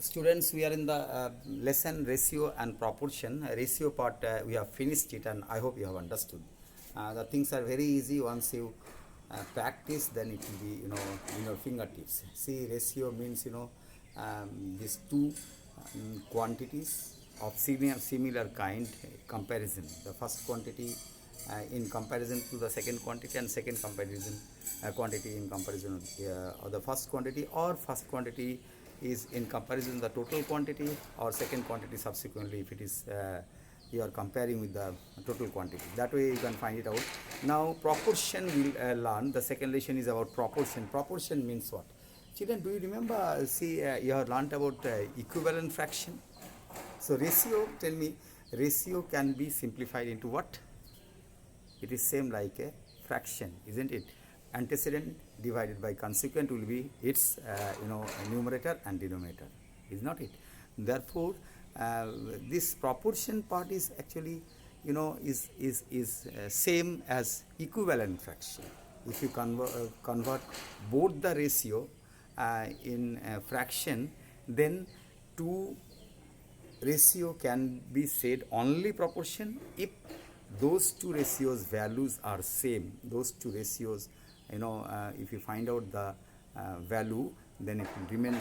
Students, we are in the lesson ratio and proportion. Ratio part we have finished it, and I hope you have understood. The things are very easy once you practice, then it will be in your fingertips. See, ratio means these two quantities of similar kind comparison. The first quantity in comparison to the second quantity, and second comparison quantity in comparison of the first quantity, or first quantity is in comparison the total quantity, or second quantity subsequently if it is you are comparing with the total quantity. That way you can find it out. Now proportion we'll learn. The second lesson is about proportion. Proportion means what? Children, do you remember, see, you have learnt about equivalent fraction. So ratio, tell me, ratio can be simplified into what? It is same like a fraction, isn't it? Antecedent divided by consequent will be its numerator and denominator, is not it? Therefore this proportion part is actually is same as equivalent fraction. If you convert both the ratio in fraction, then two ratio can be said only proportion if those two ratios values are same. Those two ratios, if you find out the value, then it remains,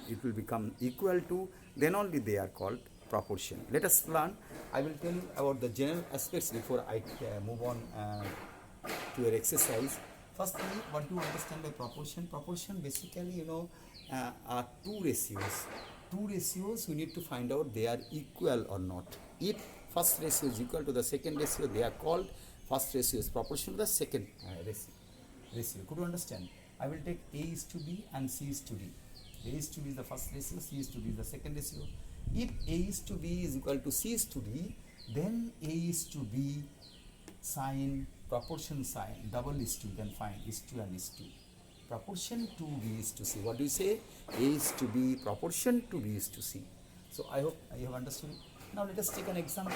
it will become equal to, then only they are called proportion. Let us learn. I will tell you about the general aspects before I move on to your exercise. Firstly, what do you understand by proportion? Proportion basically, are two ratios. Two ratios, we need to find out they are equal or not. If first ratio is equal to the second ratio, they are called first ratio is proportional to the second ratio. Could you understand? I will take A is to B and C is to D. A is to B is the first ratio, C is to D is the second ratio. If A is to B is equal to C is to D, then A is to B sign, proportion sign, double is to, you can find is to and is to. Proportion to B is to C. What do you say? A is to B, proportion to B is to C. So I hope you have understood. Now let us take an example.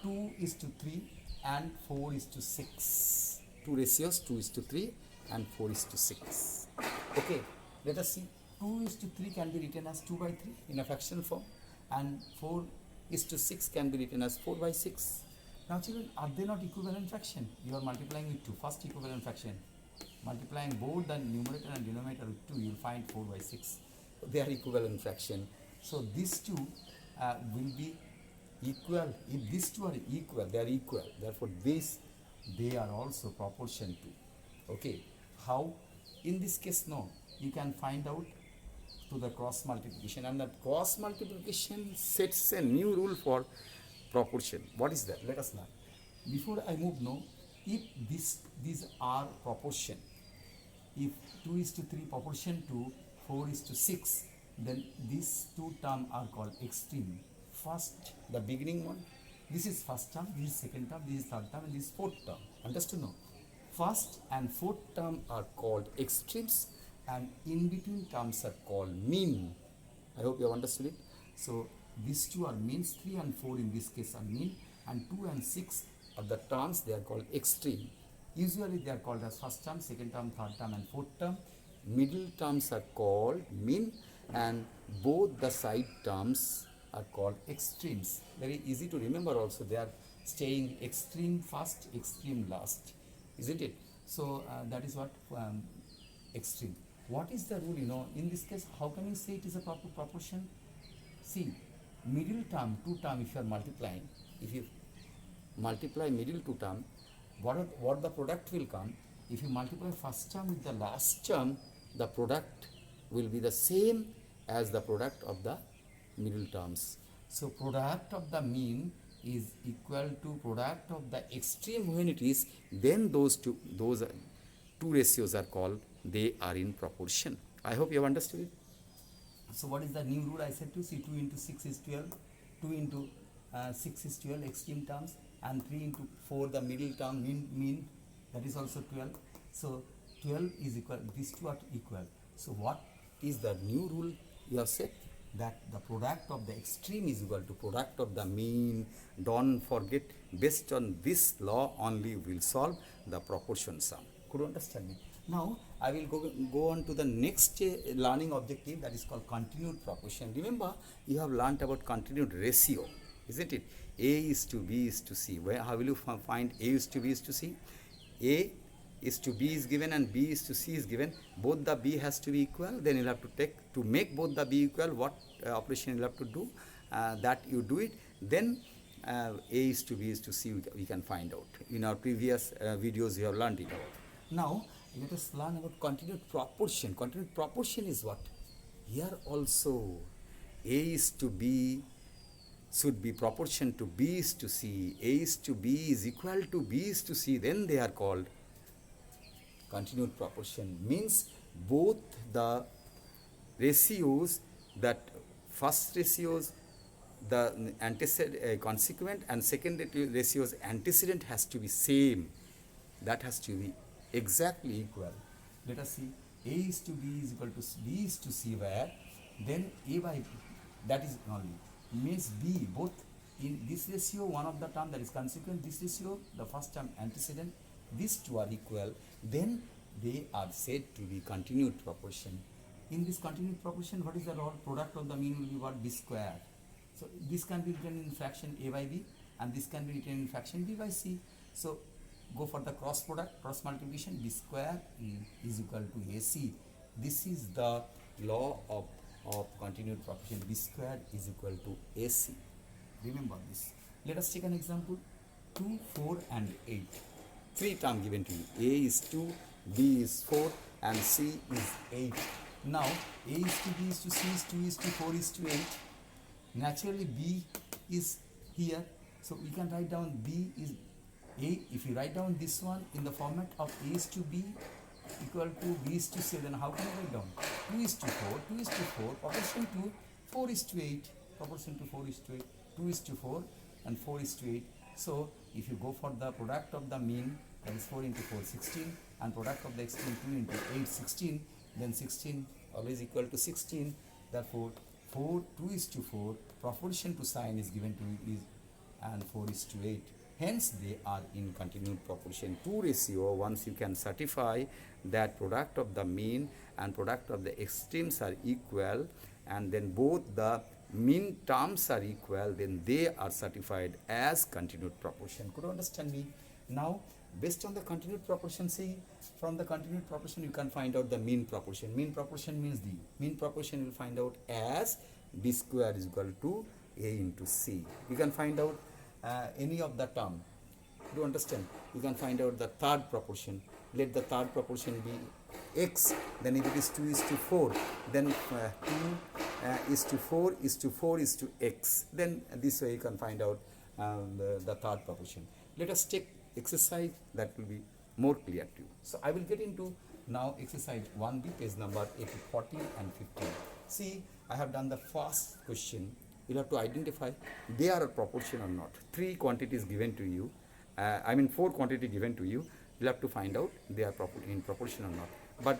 2 is to 3 and 4 is to 6. Two ratios, 2 is to 3 and 4 is to 6. Okay, let us see. 2 is to 3 can be written as 2 by 3 in a fractional form, and 4 is to 6 can be written as 4 by 6. Now children, are they not equivalent fraction? You are multiplying with 2. First equivalent fraction. Multiplying both the numerator and denominator with 2, you will find 4 by 6. They are equivalent fraction. So these two will be equal. If these two are equal, they are equal. Therefore they are also proportion to. Okay. How? In this case, no. You can find out to the cross multiplication, and that cross multiplication sets a new rule for proportion. What is that? Let us learn. Before I move, no. If these are proportion, if 2 is to 3 proportion to 4 is to 6, then these two terms are called extreme. First, the beginning one, this is first term, this is second term, this is third term, and this is fourth term. Understood? No? First and fourth term are called extremes, and in between terms are called mean. I hope you have understood it. So these two are means. 3 and 4 in this case are mean, and 2 and 6 are the terms, they are called extreme. Usually they are called as first term, second term, third term, and fourth term. Middle terms are called mean, and both the side terms are called extremes. Very easy to remember also. They are staying extreme first, extreme last, isn't it? So that is what extreme. What is the rule? In this case, how can you say it is a proper proportion? See, middle term, two term, if you are multiplying, if you multiply middle two term, what the product will come? If you multiply first term with the last term, the product will be the same as the product of the middle terms. So product of the mean is equal to product of the extreme. When it is, then those two ratios are called, they are in proportion. I hope you have understood it. So what is the new rule I said to see? 2 into 6 is 12, 2 into 6 is 12 extreme terms, and 3 into 4 the middle term mean, that is also 12. So 12 is equal, these two are equal. So what is the new rule you have said? That the product of the extreme is equal to product of the mean. Don't forget, based on this law only we will solve the proportion sum. Could you understand me? Now I will go on to the next learning objective, that is called continued proportion. Remember, you have learnt about continued ratio, isn't it? A is to B is to C. Where, how will you find A is to B is to C? A is to B is given and B is to C is given. Both the B has to be equal. Then you'll have to take, to make both the B equal, what operation you'll have to do, that you do it. Then A is to B is to C we can find out. In our previous videos you have learned it about. Now let us learn about continued proportion. Continued proportion is what? Here also A is to B should be proportion to B is to C. A is to B is equal to B is to C. Then they are called continued proportion. Means both the ratios, that first ratios, the antecedent, consequent, and second ratios antecedent has to be same. That has to be exactly equal. Let us see. A is to B is equal to B is to C, where then A by B, that is only, means B, both in this ratio, one of the term that is consequent, this ratio, the first term antecedent, these two are equal, then they are said to be continued proportion. In this continued proportion, what is the role? Product of the mean will be what? B square. So this can be written in fraction A by B, and this can be written in fraction B by C. So go for the cross product, cross multiplication. B square is equal to AC. This is the law of continued proportion. B square is equal to AC. Remember this. Let us take an example. 2, 4 and 8. Three terms given to you. A is 2, B is 4 and C is 8. Now A is to B is to C is 2 is to 4 is to 8. Naturally B is here. So we can write down B is A. If you write down this one in the format of A is to B equal to B is to C, then how can I write down? 2 is to 4, 2 is to 4, proportion to 4 is to 8, proportion to 4 is to 8, 2 is to 4 and 4 is to 8. So if you go for the product of the mean, that is 4 into 4, 16, and product of the extreme 2 into 8, 16, then 16 always equal to 16. Therefore 4, 2 is to 4, proportion to sign is given to you is, and 4 is to 8. Hence they are in continued proportion. Two ratio, once you can certify that product of the mean and product of the extremes are equal, and then both the mean terms are equal, then they are certified as continued proportion. Could you understand me? Now based on the continued proportion, see, from the continued proportion you can find out the mean proportion. Mean proportion means the mean proportion you will find out as B square is equal to A into C. You can find out any of the term. Do you understand? You can find out the third proportion. Let the third proportion be x. Then if it is 2 is to 4, then 2 is to 4 is to 4 is to x. Then this way you can find out the third proportion. Let us take exercise that will be more clear to you. So I will get into now exercise 1b, page number 14 and 15. See, I have done the first question. You have to identify they are a proportion or not. Three quantities given to you, four quantities given to you. You have to find out they are in proportion or not. But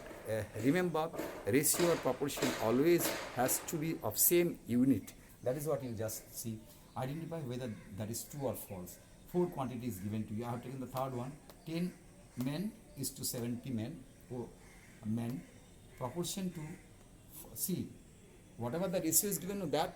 remember, ratio or proportion always has to be of same unit. That is what you just see. Identify whether that is true or false. Four quantities given to you. I have taken the third one. 10 men is to 70 men. Men. Proportion to, see, whatever the ratio is given to that,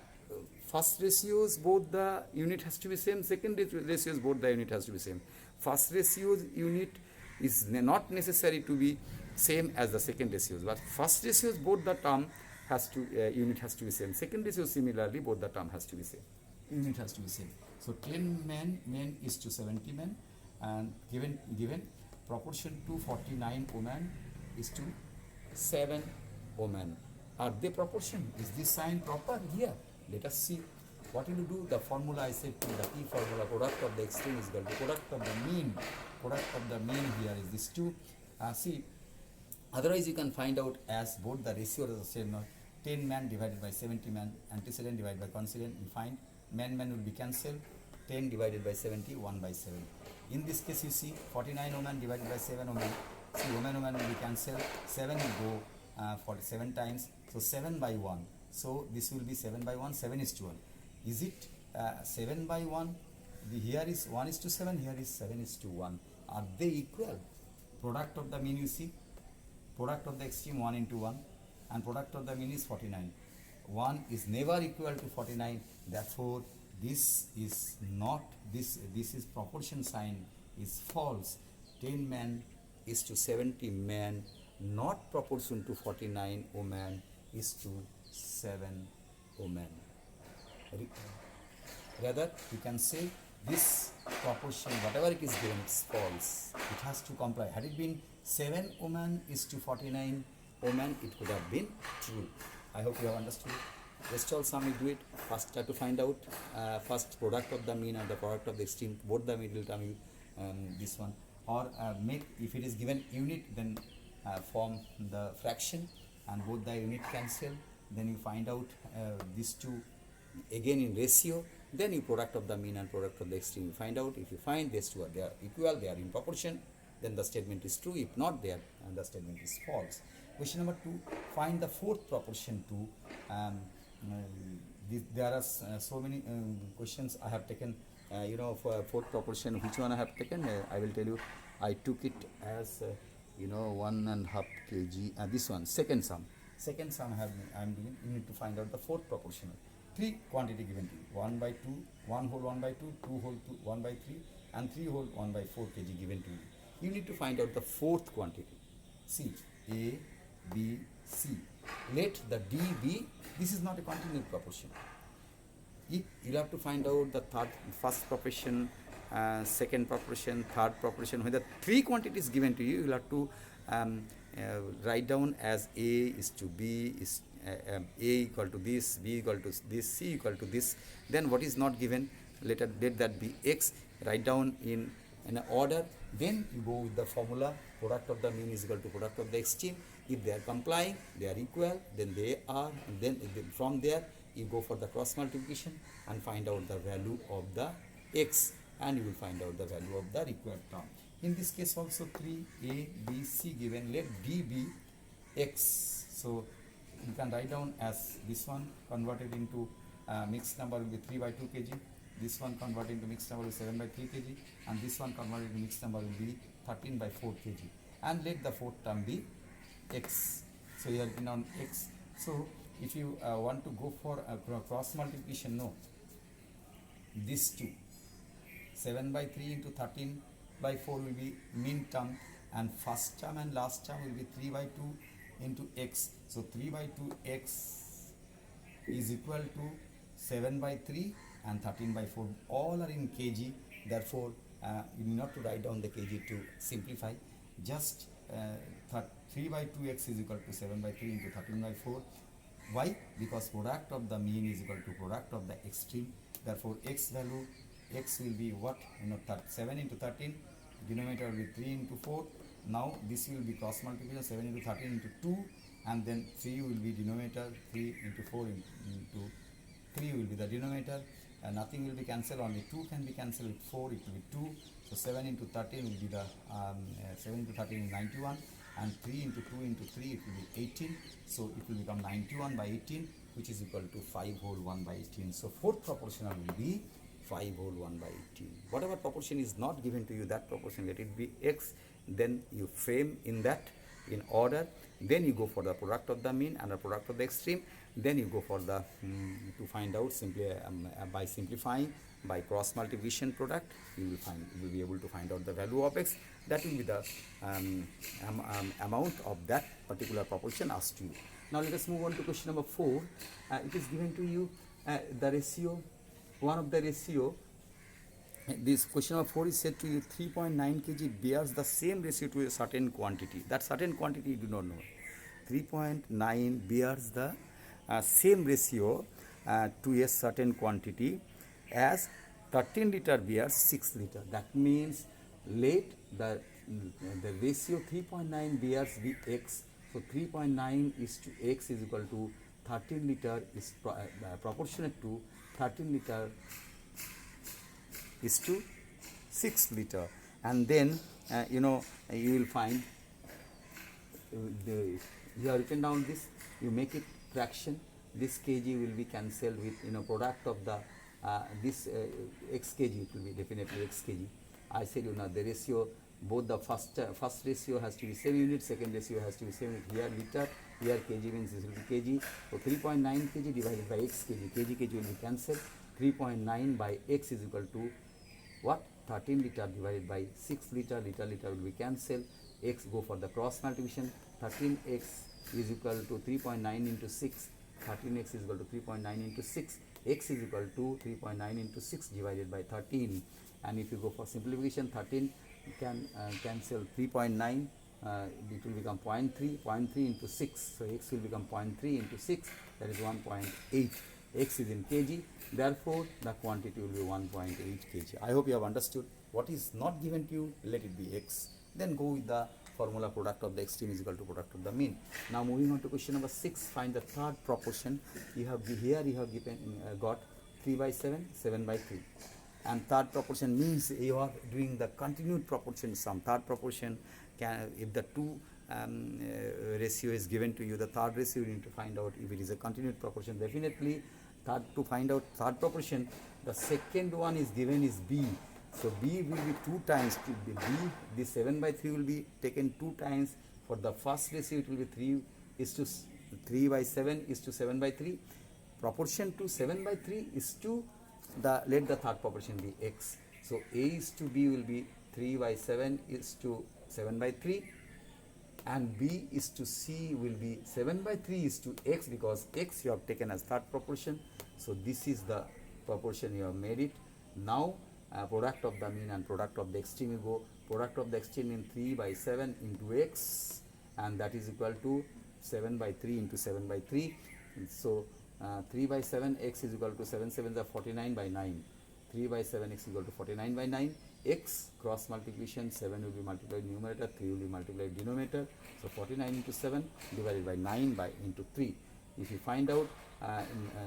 first ratios both the unit has to be same, second ratios both the unit has to be same. First ratios unit is not necessary to be same as the second ratios, but first ratios both the term has to unit has to be same. Second ratio similarly both the term has to be same. Unit has to be same. So 10 men is to 70 men, and given proportion to 49 women is to 7 women. Are they proportion? Is this sign proper here? Let us see. What will you do? The formula I said to the key formula, product of the extreme is equal to product of the mean. Product of the mean here is this 2. See, otherwise you can find out as both the ratio is the same. 10 men divided by 70 men, antecedent divided by consequent, you find men will be cancelled. 10 divided by 70, 1 by 7. In this case you see 49 women divided by 7 women. See, women will be cancelled. 7 will go for 7 times. So 7 by 1. So this will be 7 by 1, 7 is to 1. Is it 7 by 1? Here is 1 is to 7, here is 7 is to 1. Are they equal? Product of the mean you see. product of the extreme 1 into 1, and product of the mean is 49. 1 is never equal to 49, therefore this is not, this is proportion sign is false. 10 men is to 70 men, not proportion to 49 women is to 7 women. Rather, you can say this proportion, whatever it is given, is false. It has to comply. Had it been 7 women is to 49 women, it could have been true. I hope you have understood. Rest all sum, we do it. First, try to find out first product of the mean and the product of the extreme. Both the middle term, this one. Or make, if it is given unit, then form the fraction and both the unit cancel. Then you find out these two again in ratio. Then you product of the mean and product of the extreme. You find out. If you find these two they are equal, they are in proportion, then the statement is true. If not there, the statement is false. Question number 2, find the fourth proportion to. There are so many questions I have taken. For fourth proportion, which one I have taken? I will tell you. I took it as 1.5 kg. This one, second sum. Second sum I am doing. You need to find out the fourth proportional. 3 quantity given to you: 1 by 2, 1 whole 1 by 2, 2 whole 2, 1 by 3, and 3 whole 1 by 4 kg given to you. You need to find out the fourth quantity. See, A, B, C. Let the D be. This is not a continuous proportion. You have to find out the first proportion, second proportion, third proportion. When the 3 quantities given to you, you will have to write down as A is to B is A equal to this, B equal to this, C equal to this. Then what is not given, let that be X. Write down in an order. Then you go with the formula. Product of the mean is equal to product of the extreme. If they are complying, they are equal, then they are. And then from there you go for the cross multiplication and find out the value of the X, and you will find out the value of the required term. In this case also 3A, B, C given. Let D be X. So you can write down as this one converted into mixed number will be 3 by 2 kg. This one converted into mixed number will be 7 by 3 kg. And this one converted into mixed number will be 13 by 4 kg. And let the fourth term be X. So you have written on X. So if you want to go for a cross multiplication, no. These two, 7 by 3 into 13 by 4 will be mean term, and first term and last term will be 3 by 2 into X. So 3 by 2 X is equal to 7 by 3 and 13 by 4. All are in kg. Therefore, you need not to write down the kg to simplify. Just 3 by 2x is equal to 7 by 3 into 13 by 4. Why? Because product of the mean is equal to product of the extreme. Therefore, x value, x will be what? 7 into 13, denominator will be 3 into 4. Now this will be cross multiplication, 7 into 13 into 2, and then 3 will be denominator, 3 into 4 into 3 will be the denominator, and nothing will be cancelled, only 2 can be cancelled with 4, it will be 2. So 7 into 13 will be the 7 into 13 is 91, and 3 into 2 into 3 it will be 18. So it will become 91 by 18, which is equal to 5 whole 1 by 18. So fourth proportional will be 5 whole 1 by 18. Whatever proportion is not given to you, that proportion, let it be X. Then you frame in that in order. Then you go for the product of the mean and the product of the extreme. Then you go for the to find out simply by simplifying by cross multiplication product, you will be able to find out the value of X. That will be the amount of that particular proportion asked to you. Now let us move on to question number 4. It is given to you the ratio, one of the ratio. This question number 4 is said to you 3.9 kg bears the same ratio to a certain quantity. That certain quantity you do not know. 3.9 bears the same ratio to a certain quantity as 13 liter bears 6 liter. That means let the ratio 3.9 bears be X. So 3.9 is to X is equal to 13 liter is proportionate to 13 liter is to 6 liter. And then you will find you have written down this, you make it fraction. This kg will be cancelled with product of the this x kg, it will be definitely x kg. I said the ratio both the first ratio has to be same unit, second ratio has to be same unit. Here liter, here kg means this will be kg. So 3.9 kg divided by x kg, kg will be cancelled. 3.9 by x is equal to what? 13 liter divided by 6 liter, liter will be cancelled. X go for the cross multiplication. 13x is equal to 3.9 into 6. 13x is equal to 3.9 into 6. X is equal to 3.9 into 6 divided by 13. And if you go for simplification, 13 can cancel 3.9. It will become 0.3. 0.3 into 6. So x will become 0.3 into 6. That is 1.8. X is in kg. Therefore, the quantity will be 1.8 kg. I hope you have understood. What is not given to you, let it be x. Then go with the formula product of the extreme is equal to product of the mean. Now moving on to question number 6, find the third proportion. You have got 3 by 7, 7 by 3. And third proportion means you are doing the continued proportion sum. Third proportion, if the two ratio is given to you, the third ratio you need to find out if it is a continued proportion. Definitely, to find out third proportion, the second one is given is b. So b will be 2 times. B, this 7 by 3 will be taken 2 times. For the first ratio, it will be 3 by 7 is to 7 by 3. Proportion to 7 by 3 is to let the third proportion be x. So a is to b will be 3 by 7 is to 7 by 3, and b is to c will be 7 by 3 is to x, because x you have taken as third proportion. So this is the proportion you have made it. Now product of the mean and product of the extreme, you go product of the extreme in 3 by 7 into x, and that is equal to 7 by 3 into 7 by 3. So 3 by 7 x is equal to 7 7 is 49 by 9. 3 by 7 x is equal to 49 by 9. X cross multiplication, 7 will be multiplied numerator, 3 will be multiplied denominator. So 49 into 7 divided by 9 by into 3. If you find out,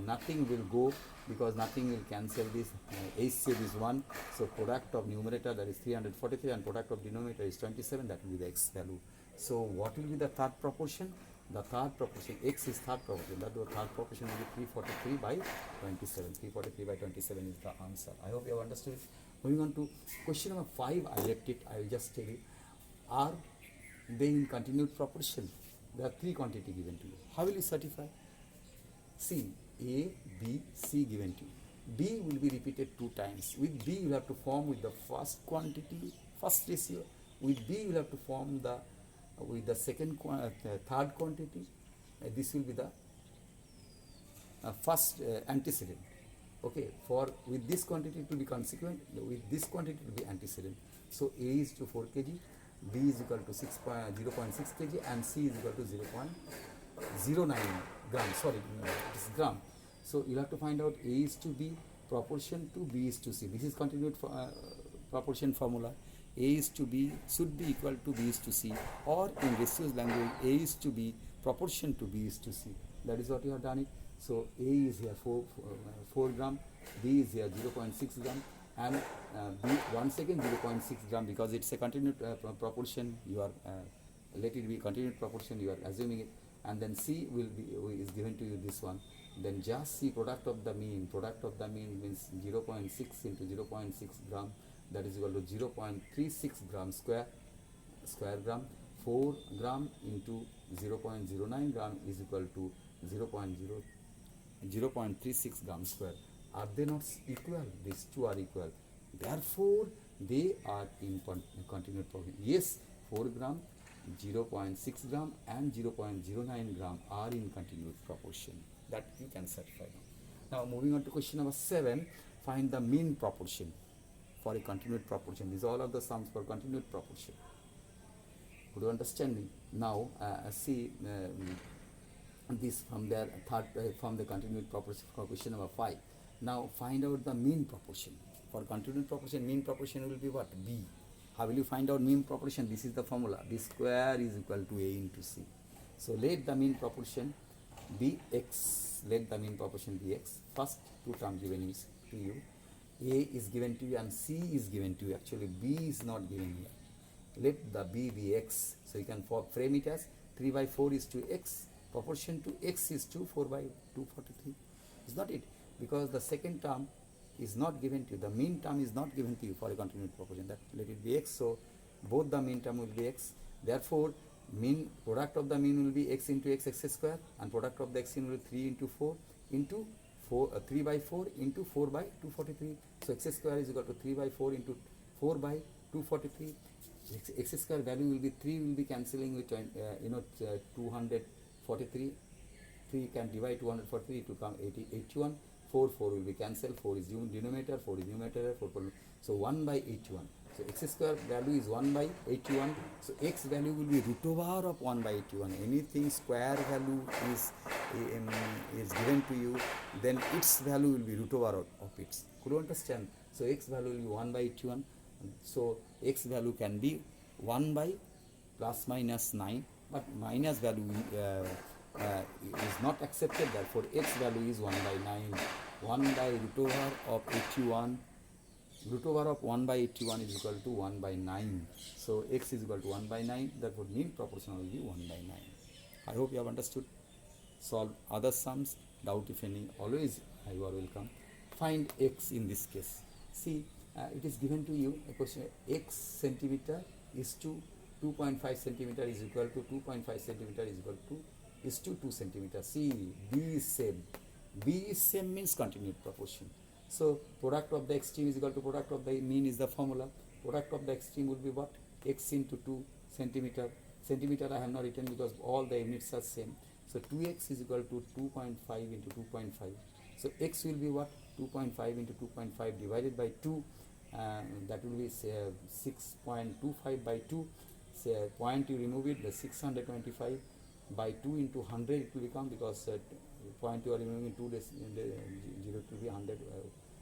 nothing will go, because nothing will cancel this. HCF is 1. So product of numerator, that is 343, and product of denominator is 27. That will be the x value. So what will be the third proportion? The third proportion, x is third proportion. That the third proportion will be 343 by 27. 343 by 27 is the answer. I hope you have understood it. Moving on to question number 5, I left it. I will just tell you. Are they in continued proportion? There are 3 quantities given to you. How will you certify? See, A, B, C given to you. B will be repeated 2 times. With B, you will have to form with the first quantity, first ratio. With B, you will have to form with the third quantity. This will be the first antecedent. Okay, with this quantity to be consequent, with this quantity to be antecedent. So A is to 4 kg, B is equal to 0.6 kg, and C is equal to 0.09 gram. Sorry, it is gram. So you have to find out A is to B proportion to B is to C. This is continued proportion formula. A is to B should be equal to B is to C, or in ratios language, A is to B proportion to B is to C. That is what you have done it. So A is here 4 gram, B is here 0.6 gram, and B once again 0.6 gram, because it's a continued proportion. You are let it be continued proportion. You are assuming it, and then C is given to you this one. Then just see product of the mean. Product of the mean means 0.6 into 0.6 gram. That is equal to 0.36 gram square gram. 4 gram into 0.09 gram is equal to 0.36 gram square. Are they not equal? These two are equal. Therefore, they are in continued proportion. Yes, 4 gram, 0.6 gram and 0.09 gram are in continued proportion. That you can certify now. Now moving on to question number 7, find the mean proportion for a continued proportion. These are all of the sums for continued proportion. Could you understand me? Now see this from their from the continued proportion for question number 5. Now find out the mean proportion. For continued proportion, mean proportion will be what? B. How will you find out mean proportion? This is the formula. B square is equal to A into C. So let the mean proportion be x. Let the mean proportion be x. First 2 terms given to you. A is given to you and C is given to you. Actually, B is not given here. Let the B be x. So you can frame it as 3 by 4 is to x. Proportion to x is to 4 by 243. Is not it? Because the second term is not given to you. The mean term is not given to you for a continued proportion. That let it be x. So both the mean term will be x. Therefore, mean product of the mean will be x into x square, and product of the x will be 3 into 4 into 3 by 4 into 4 by 243. So x square is equal to 3 by 4 into 4 by 243. X square value will be 3 will be cancelling with 243. 3 can divide 243, it will come 81. 4 will be cancelled. 4 is denominator, 4 is numerator, 4. So 1 by 81. So x square value is 1 by 81. So x value will be root over of 1 by 81. Anything square value is given to you, then its value will be root over of it. Could you understand? So x value will be 1 by 81. So x value can be 1 by plus minus 9, but minus value is not accepted. Therefore x value is 1 by 9. 1 by root over of 81. Root over of 1 by 81 is equal to 1 by 9. So x is equal to 1 by 9. Therefore mean proportional will be 1 by 9. I hope you have understood. Solve other sums. Doubt if any, always you are welcome. Find x in this case. See, it is given to you a question: x centimeter is to 2.5 centimeter is equal to 2.5 centimeter is equal to is to 2 centimeter. See, b is same. B is same means continued proportion. So product of the extreme is equal to product of the mean is the formula. Product of the extreme would be what? X into 2 centimeter. Centimeter I have not written because all the units are same. So 2x is equal to 2.5 into 2.5. So x will be what? 2.5 into 2.5 divided by 2. That will be 6.25 by 2. Say point you remove it, the 625 by 2 into 100 it will become, because point you are removing 2 0 it will be 100.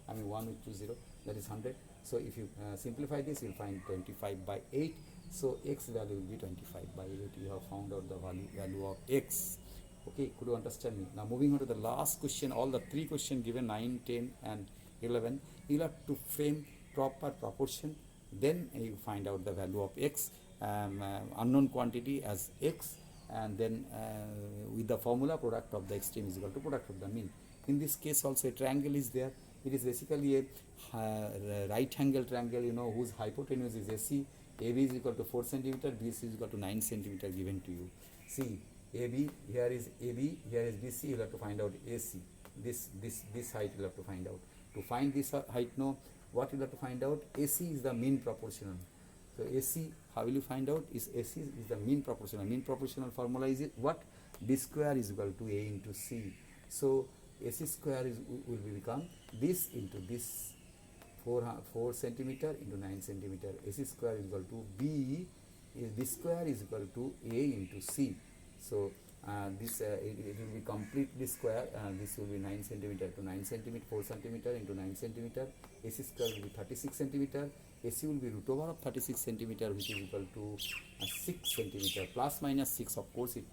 1 with 2 0, that is 100. So if you simplify this, you will find 25 by 8. So x value will be 25 by 8. You have found out the value of x. Okay, could you understand me? Now moving on to the last question. All the 3 questions given, 9, 10 and 11. You will have to frame proper proportion. Then you find out the value of x, unknown quantity as x, and then with the formula product of the extreme is equal to product of the mean. In this case also a triangle is there. It is basically a right angle triangle, whose hypotenuse is AC. AB is equal to 4 centimeter, BC is equal to 9 centimeter given to you. See, AB, here is AB, here is BC, you have to find out AC. This height you have to find out. To find this height, what you have to find out? AC is the mean proportional. So AC, how will you find out? Is AC is the mean proportional. Mean proportional formula is what? B square is equal to A into C. So AC square will become this into this 4 centimeter into 9 centimeter. AC square is equal to B square is equal to A into C. So this it will be completely square. This will be 9 centimeter to 9 centimeter, 4 centimeter into 9 centimeter. AC square will be 36 centimeter. AC will be root over of 36 centimeter, which is equal to 6 centimeter. Plus minus 6, of course, it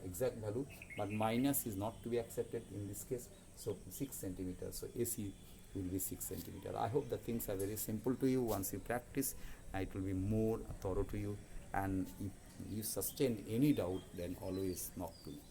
exact value, but minus is not to be accepted in this case. So 6 centimeter. So AC will be 6 centimeter. I hope the things are very simple to you. Once you practice, it will be more thorough to you. And if you sustain any doubt, then always knock to me.